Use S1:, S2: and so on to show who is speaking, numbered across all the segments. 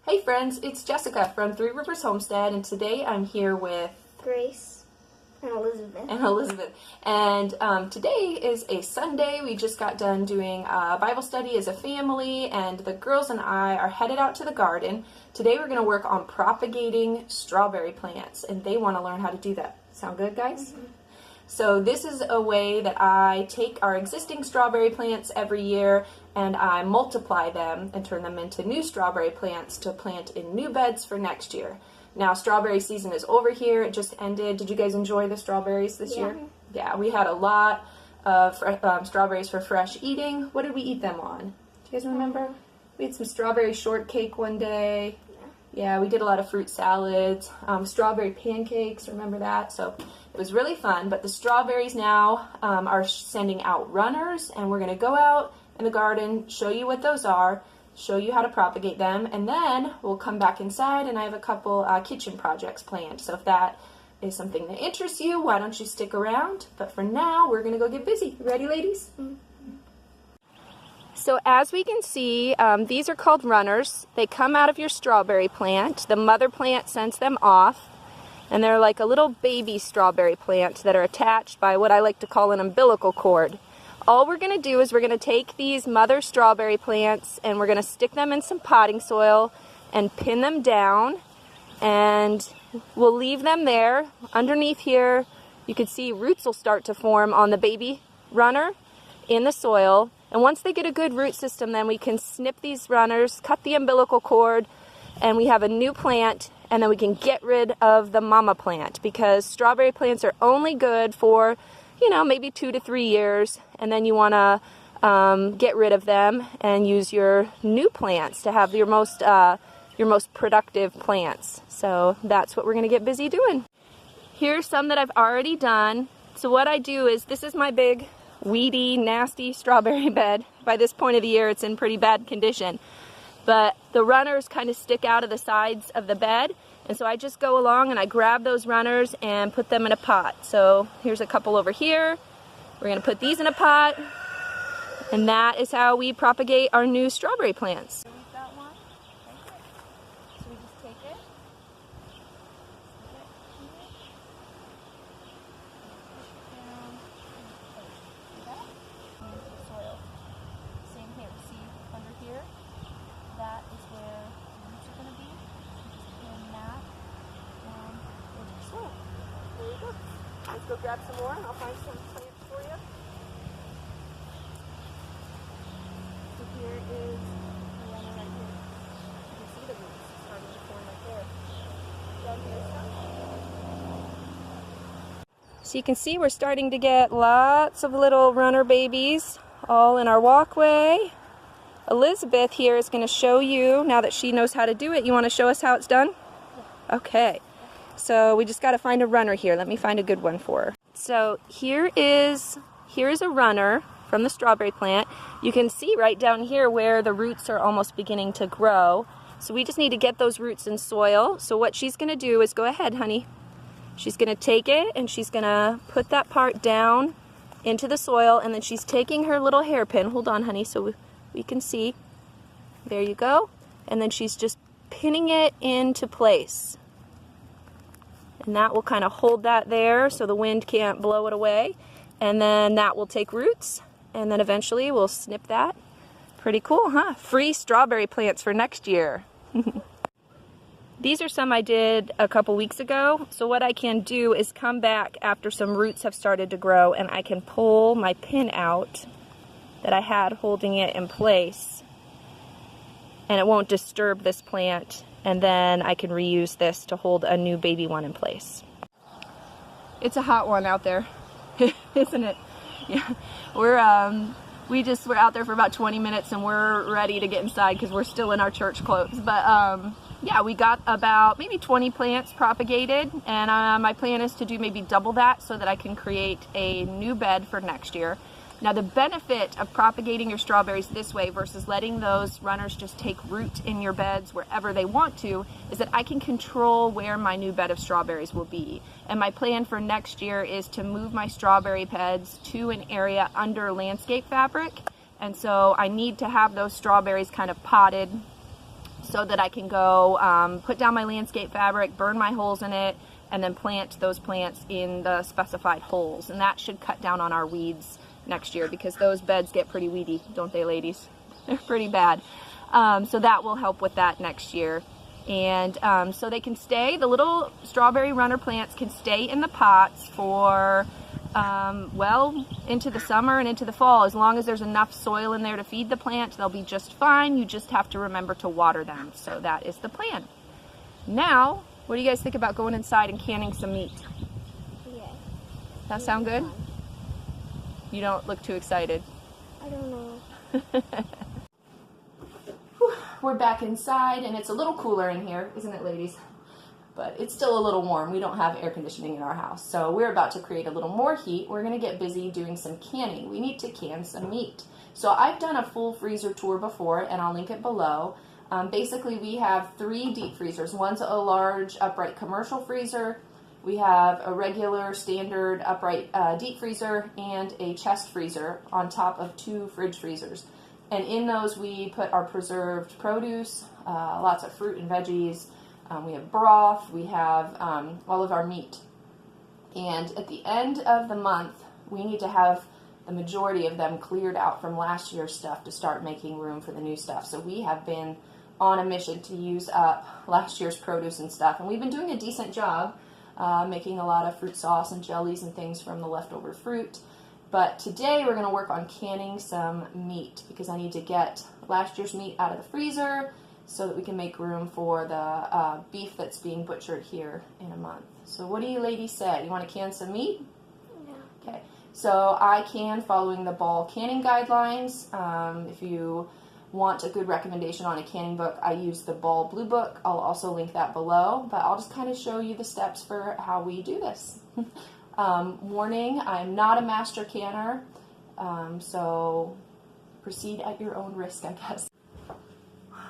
S1: Hey friends, it's Jessica from Three Rivers Homestead, and today I'm here with
S2: Grace and Elizabeth.
S1: And today is a Sunday. We just got done doing a Bible study as a family, and the girls and I are headed out to the garden. Today we're going to work on propagating strawberry plants, and they want to learn how to do that. Sound good, guys? Mm-hmm. So this is a way that I take our existing strawberry plants every year and I multiply them and turn them into new strawberry plants to plant in new beds for next year. Now strawberry season is over here. It just ended. Did you guys enjoy the strawberries this year? Yeah, we had a lot of strawberries for fresh eating. What did we eat them on? Do you guys remember? We had some strawberry shortcake one day. Yeah, we did a lot of fruit salads, strawberry pancakes, remember that? So it was really fun, but the strawberries now are sending out runners, and we're going to go out in the garden, show you what those are, show you how to propagate them, and then we'll come back inside, and I have a couple kitchen projects planned. So if that is something that interests you, why don't you stick around? But for now, we're going to go get busy. You ready, ladies? Mm-hmm. So as we can see, these are called runners. They come out of your strawberry plant. The mother plant sends them off, and they're like a little baby strawberry plant that are attached by what I like to call an umbilical cord. All we're going to do is we're going to take these mother strawberry plants and we're going to stick them in some potting soil and pin them down, and we'll leave them there. Underneath here, you can see roots will start to form on the baby runner in the soil. And once they get a good root system, then we can snip these runners, cut the umbilical cord, and we have a new plant, and then we can get rid of the mama plant, because strawberry plants are only good for, maybe 2 to 3 years, and then you want to get rid of them and use your new plants to have your most productive plants. So that's what we're going to get busy doing. Here's some that I've already done. So what I do is, this is my big weedy, nasty strawberry bed. By this point of the year, it's in pretty bad condition. But the runners kind of stick out of the sides of the bed, and so I just go along and I grab those runners and put them in a pot. So here's a couple over here. We're going to put these in a pot, and that is how we propagate our new strawberry plants. So we've got one. Okay. So we just take it. That is where the roots are going to be. So just pin that down into the soil. There you go. Let's go grab some more and I'll find some plants for you. So here is the runner right here. You can see the roots starting to form right there. Down here some. So you can see we're starting to get lots of little runner babies all in our walkway. Elizabeth here is going to show you, now that she knows how to do it. You want to show us how it's done? Yeah. Okay. So we just got to find a runner here. Let me find a good one for her. So here is a runner from the strawberry plant. You can see right down here where the roots are almost beginning to grow. So we just need to get those roots in soil. So what she's going to do is, go ahead, honey. She's going to take it and she's going to put that part down into the soil, and then she's taking her little hairpin. Hold on, honey, so we can see. There you go. And then she's just pinning it into place. And that will kind of hold that there so the wind can't blow it away. And then that will take roots, and then eventually we'll snip that. Pretty cool, huh? Free strawberry plants for next year. These are some I did a couple weeks ago. So what I can do is come back after some roots have started to grow, and I can pull my pin out that I had holding it in place, and it won't disturb this plant, and then I can reuse this to hold a new baby one in place. It's a hot one out there, isn't it? Yeah, we're out there for about 20 minutes and we're ready to get inside because we're still in our church clothes. But yeah, we got about maybe 20 plants propagated, and my plan is to do maybe double that so that I can create a new bed for next year. Now the benefit of propagating your strawberries this way versus letting those runners just take root in your beds wherever they want to is that I can control where my new bed of strawberries will be. And my plan for next year is to move my strawberry beds to an area under landscape fabric. And so I need to have those strawberries kind of potted so that I can go put down my landscape fabric, burn my holes in it, and then plant those plants in the specified holes. And that should cut down on our weeds next year, because those beds get pretty weedy, don't they, ladies? They're pretty bad. So that will help with that next year. And so they can stay, the little strawberry runner plants can stay in the pots for well into the summer and into the fall. As long as there's enough soil in there to feed the plant, they'll be just fine. You just have to remember to water them. So that is the plan. Now, what do you guys think about going inside and canning some meat?
S2: Yeah.
S1: That sound good? You don't look too excited.
S2: I don't know.
S1: We're back inside, and it's a little cooler in here, isn't it, ladies? But it's still a little warm. We don't have air conditioning in our house, so we're about to create a little more heat. We're going to get busy doing some canning. We need to can some meat. So I've done a full freezer tour before, and I'll link it below. Basically, we have 3 deep freezers. One's a large upright commercial freezer. We have a regular standard upright deep freezer and a chest freezer on top of 2 fridge freezers. And in those we put our preserved produce, lots of fruit and veggies. We have broth, we have all of our meat. And at the end of the month, we need to have the majority of them cleared out from last year's stuff to start making room for the new stuff. So we have been on a mission to use up last year's produce and stuff. And we've been doing a decent job making a lot of fruit sauce and jellies and things from the leftover fruit. But today we're going to work on canning some meat, because I need to get last year's meat out of the freezer so that we can make room for the beef that's being butchered here in a month. So what do you ladies say? You want to can some meat?
S2: Yeah.
S1: Okay. So I can following the Ball canning guidelines. If you want a good recommendation on a canning book, I use the Ball Blue Book. I'll also link that below, but I'll just kind of show you the steps for how we do this. Warning, I'm not a master canner, so proceed at your own risk, I guess.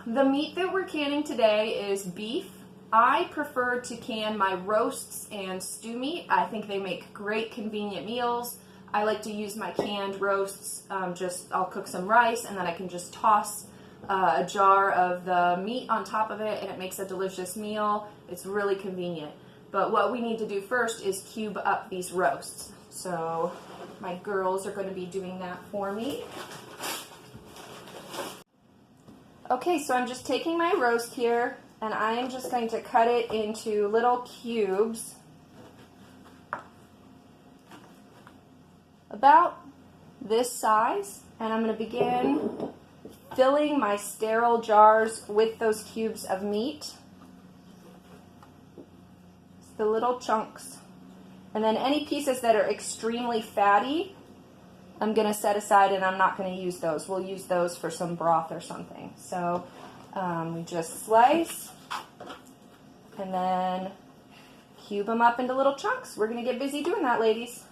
S1: The meat that we're canning today is beef. I prefer to can my roasts and stew meat. I think they make great convenient meals. I like to use my canned roasts, I'll cook some rice and then I can just toss a jar of the meat on top of it and it makes a delicious meal. It's really convenient. But what we need to do first is cube up these roasts. So my girls are going to be doing that for me. Okay, so I'm just taking my roast here and I am just going to cut it into little cubes. About this size, and I'm going to begin filling my sterile jars with those cubes of meat. It's the little chunks. And then any pieces that are extremely fatty, I'm going to set aside and I'm not going to use those. We'll use those for some broth or something. So we just slice and then cube them up into little chunks. We're going to get busy doing that, ladies.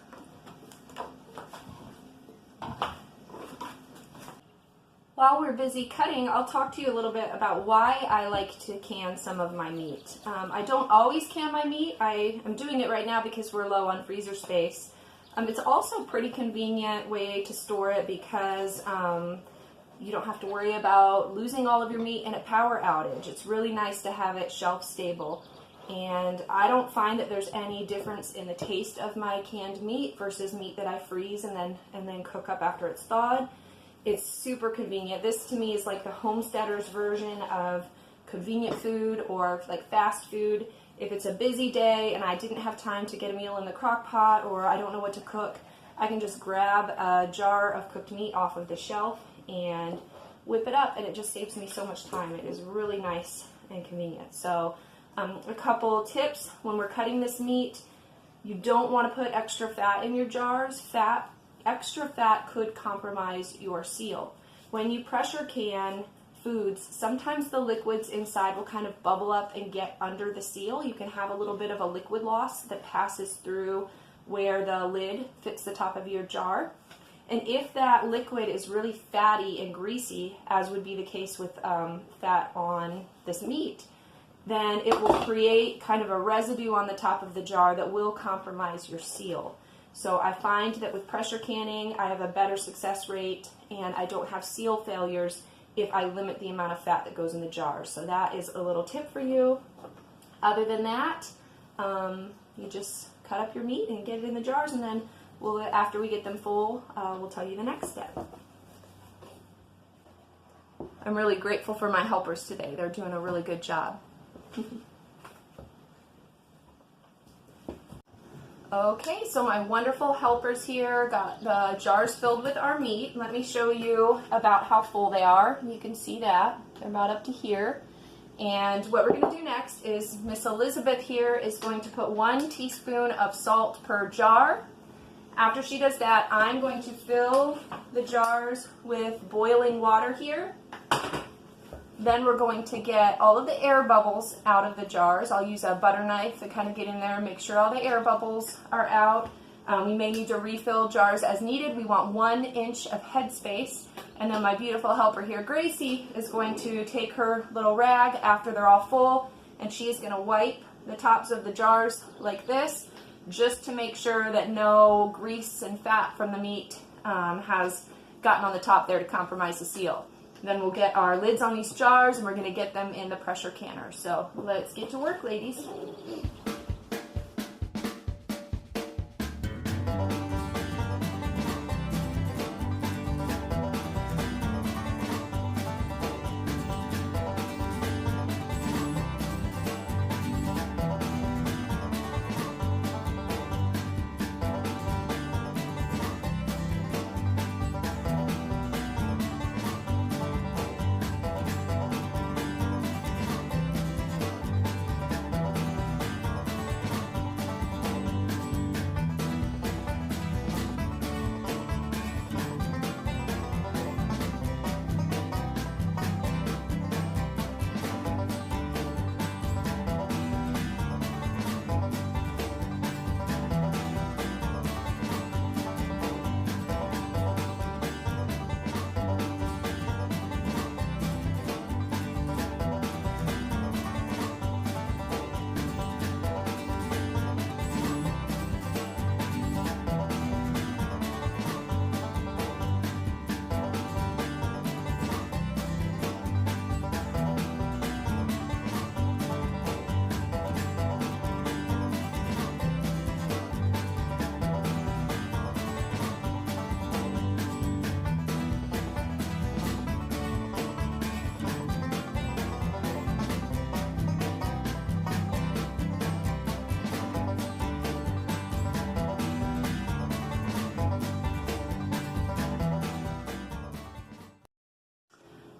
S1: While we're busy cutting, I'll talk to you a little bit about why I like to can some of my meat. I don't always can my meat. I am doing it right now because we're low on freezer space. It's also a pretty convenient way to store it because you don't have to worry about losing all of your meat in a power outage. It's really nice to have it shelf stable. And I don't find that there's any difference in the taste of my canned meat versus meat that I freeze and then cook up after it's thawed. It's super convenient. This to me is like the homesteader's version of convenient food or like fast food. If it's a busy day and I didn't have time to get a meal in the crock pot or I don't know what to cook, I can just grab a jar of cooked meat off of the shelf and whip it up, and it just saves me so much time. It is really nice and convenient. So a couple tips when we're cutting this meat: you don't want to put extra fat in your jars. Extra fat could compromise your seal. When you pressure can foods, sometimes the liquids inside will kind of bubble up and get under the seal. You can have a little bit of a liquid loss that passes through where the lid fits the top of your jar. And if that liquid is really fatty and greasy, as would be the case with fat on this meat, then it will create kind of a residue on the top of the jar that will compromise your seal. So I find that with pressure canning, I have a better success rate and I don't have seal failures if I limit the amount of fat that goes in the jars. So that is a little tip for you. Other than that, you just cut up your meat and get it in the jars, and then after we get them full, we'll tell you the next step. I'm really grateful for my helpers today. They're doing a really good job. Okay, so my wonderful helpers here got the jars filled with our meat. Let me show you about how full they are. You can see that. They're about up to here. And what we're going to do next is Miss Elizabeth here is going to put 1 teaspoon of salt per jar. After she does that, I'm going to fill the jars with boiling water here. Then we're going to get all of the air bubbles out of the jars. I'll use a butter knife to kind of get in there and make sure all the air bubbles are out. We may need to refill jars as needed. We want 1 inch of headspace. And then my beautiful helper here, Gracie, is going to take her little rag after they're all full, and she is going to wipe the tops of the jars like this, just to make sure that no grease and fat from the meat has gotten on the top there to compromise the seal. Then we'll get our lids on these jars, and we're going to get them in the pressure canner. So let's get to work, ladies.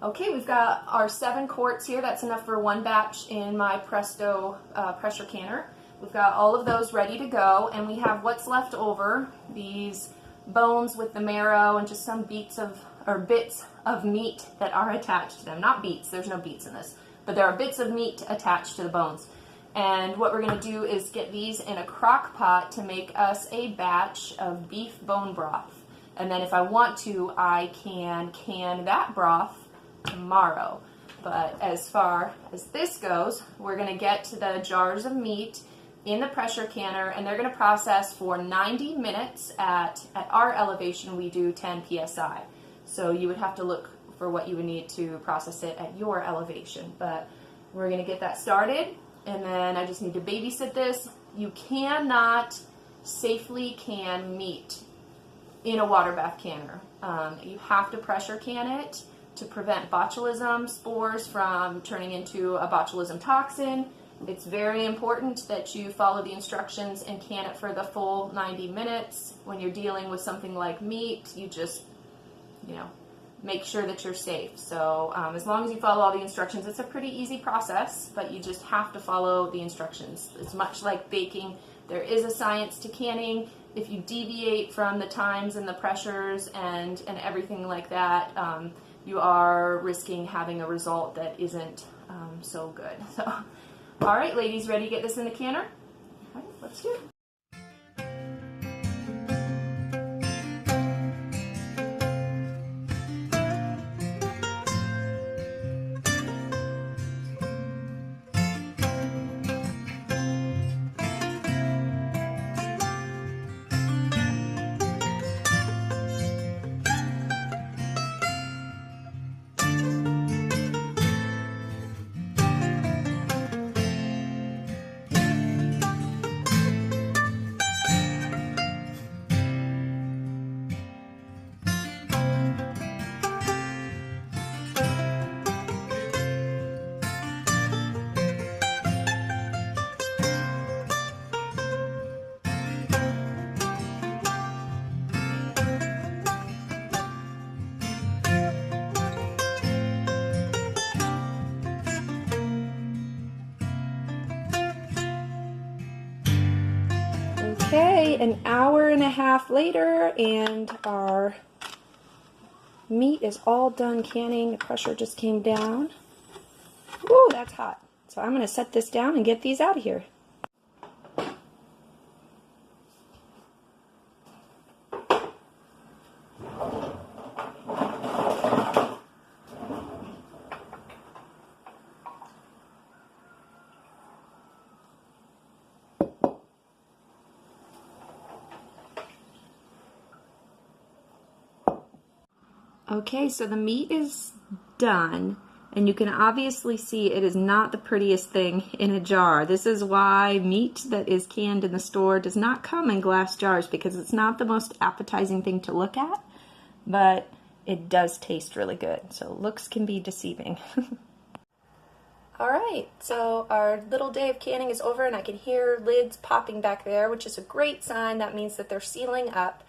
S1: Okay, we've got our 7 quarts here. That's enough for 1 batch in my Presto pressure canner. We've got all of those ready to go, and we have what's left over, these bones with the marrow and just some bits of meat that are attached to them. Not beets, there's no beets in this, but there are bits of meat attached to the bones. And what we're going to do is get these in a crock pot to make us a batch of beef bone broth. And then if I want to, I can can that broth tomorrow. But as far as this goes, we're going to get to the jars of meat in the pressure canner, and they're going to process for 90 minutes. At our elevation, we do 10 psi. So you would have to look for what you would need to process it at your elevation. But we're going to get that started, and then I just need to babysit this. You cannot safely can meat in a water bath canner. You have to pressure can it to prevent botulism spores from turning into a botulism toxin. It's very important that you follow the instructions and can it for the full 90 minutes. When you're dealing with something like meat, you just, make sure that you're safe. So as long as you follow all the instructions, it's a pretty easy process, but you just have to follow the instructions. It's much like baking. There is a science to canning. If you deviate from the times and the pressures and everything like that, you are risking having a result that isn't so good. So, all right, ladies, ready to get this in the canner? All right, let's do it. Okay, an hour and a half later, and our meat is all done canning. The pressure just came down. Woo, that's hot. So I'm going to set this down and get these out of here. Okay, so the meat is done, and you can obviously see it is not the prettiest thing in a jar. This is why meat that is canned in the store does not come in glass jars, because it's not the most appetizing thing to look at, but it does taste really good. So looks can be deceiving. Alright, so our little day of canning is over, and I can hear lids popping back there, which is a great sign. That means that they're sealing up.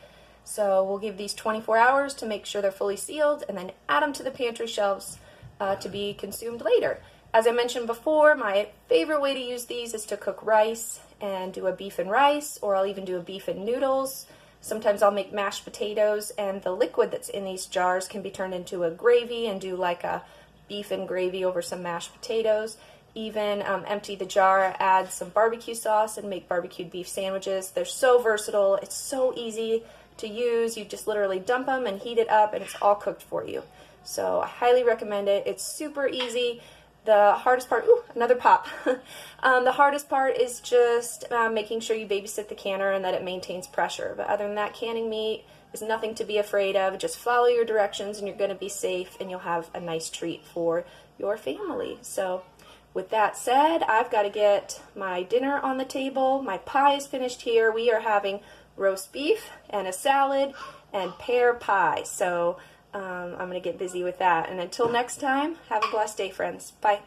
S1: So we'll give these 24 hours to make sure they're fully sealed, and then add them to the pantry shelves to be consumed later. As I mentioned before, my favorite way to use these is to cook rice and do a beef and rice, or I'll even do a beef and noodles. Sometimes I'll make mashed potatoes, and the liquid that's in these jars can be turned into a gravy and do like a beef and gravy over some mashed potatoes. Even empty the jar, add some barbecue sauce, and make barbecued beef sandwiches. They're so versatile. It's so easy to use. You just literally dump them and heat it up, and it's all cooked for you. So I highly recommend it. It's super easy. The hardest part, ooh, another pop. The hardest part is just making sure you babysit the canner and that it maintains pressure. But other than that, canning meat is nothing to be afraid of. Just follow your directions and you're going to be safe, and you'll have a nice treat for your family. So with that said, I've got to get my dinner on the table. My pie is finished here. We are having roast beef and a salad and pear pie. So I'm going to get busy with that. And until next time, have a blessed day, friends. Bye.